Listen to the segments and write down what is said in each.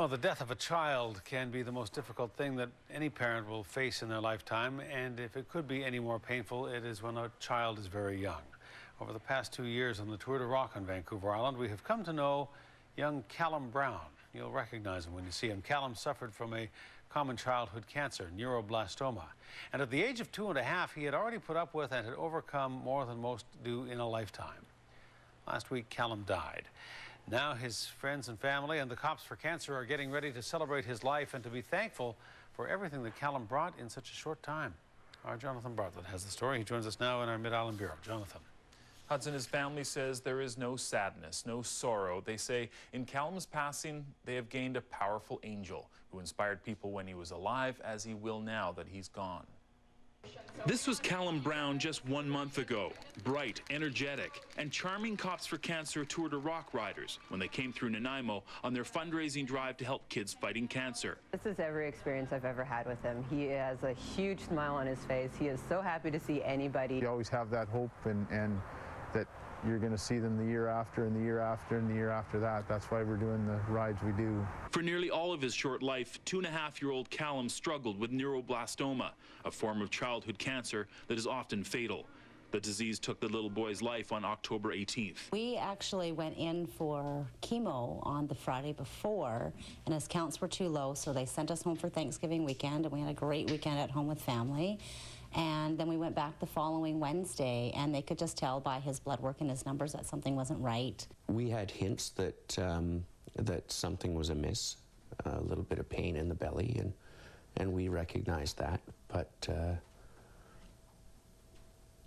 Well, the death of a child can be the most difficult thing that any parent will face in their lifetime, and if it could be any more painful, it is when a child is very young. Over the past 2 years on the Tour de Rock on Vancouver Island, we have come to know young Callum Brown. You'll recognize him when you see him. Callum suffered from a common childhood cancer, neuroblastoma. And at the age of 2.5, he had already put up with and had overcome more than most do in a lifetime. Last week, Callum died. Now his friends and family and the Cops for Cancer are getting ready to celebrate his life and to be thankful for everything that Callum brought in such a short time. Our Jonathan Bartlett has the story. He joins us now in our Mid-Island Bureau. Jonathan. Hudson, his family says there is no sadness, no sorrow. They say in Callum's passing, they have gained a powerful angel who inspired people when he was alive, as he will now that he's gone. This was Callum Brown just 1 month ago. Bright, energetic, and charming Cops for Cancer Tour de Rock riders when they came through Nanaimo on their fundraising drive to help kids fighting cancer. This is every experience I've ever had with him. He has a huge smile on his face. He is so happy to see anybody. You always have that hope and that you're going to see them the year after and the year after and the year after that. That's why we're doing the rides we do. For nearly all of his short life, 2.5-year-old Callum struggled with neuroblastoma, a form of childhood cancer that is often fatal. The disease took the little boy's life on October 18th. We actually went in for chemo on the Friday before, and his counts were too low, so they sent us home for Thanksgiving weekend, and we had a great weekend at home with family. And then we went back the following Wednesday, and they could just tell by his blood work and his numbers that something wasn't right. We had hints that that something was amiss, a little bit of pain in the belly, and we recognized that, but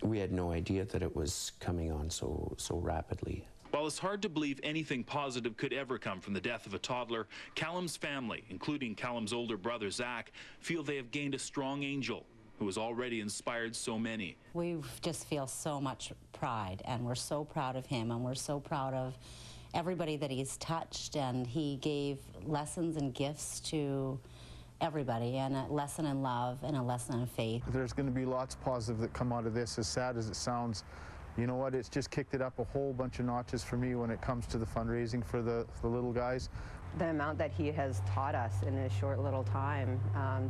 we had no idea that it was coming on so rapidly. While it's hard to believe anything positive could ever come from the death of a toddler, Callum's family, including Callum's older brother Zach, feel they have gained a strong angel who has already inspired so many. We just feel so much pride, and we're so proud of him, and we're so proud of everybody that he's touched, and he gave lessons and gifts to everybody, and a lesson in love and a lesson in faith. There's going to be lots positive that come out of this, as sad as it sounds. You know what, it's just kicked it up a whole bunch of notches for me when it comes to the fundraising for the little guys. The amount that he has taught us in a short little time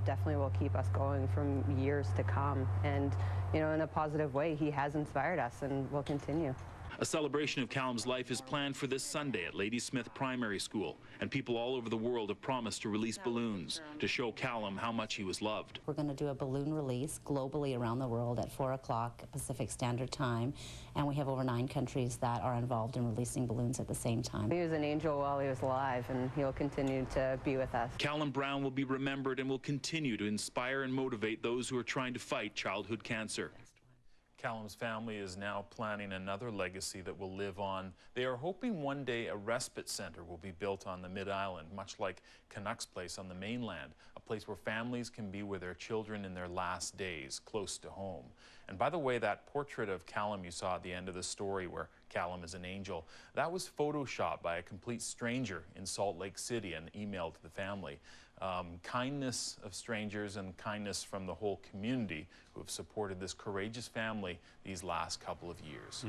definitely will keep us going from years to come. And, you know, in a positive way, he has inspired us and will continue. A celebration of Callum's life is planned for this Sunday at Lady Smith Primary School, and people all over the world have promised to release balloons to show Callum how much he was loved. We're going to do a balloon release globally around the world at 4 o'clock Pacific Standard Time, and we have over 9 countries that are involved in releasing balloons at the same time. He was an angel while he was alive, and he'll continue to be with us. Callum Brown will be remembered and will continue to inspire and motivate those who are trying to fight childhood cancer. Callum's family is now planning another legacy that will live on. They are hoping one day a respite center will be built on the Mid-Island, much like Canucks Place on the mainland, a place where families can be with their children in their last days, close to home. And by the way, that portrait of Callum you saw at the end of the story, where Callum is an angel, that was photoshopped by a complete stranger in Salt Lake City and emailed to the family. Kindness of strangers and kindness from the whole community who have supported this courageous family these last couple of years.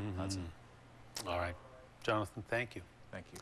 All right. Jonathan, thank you. Thank you.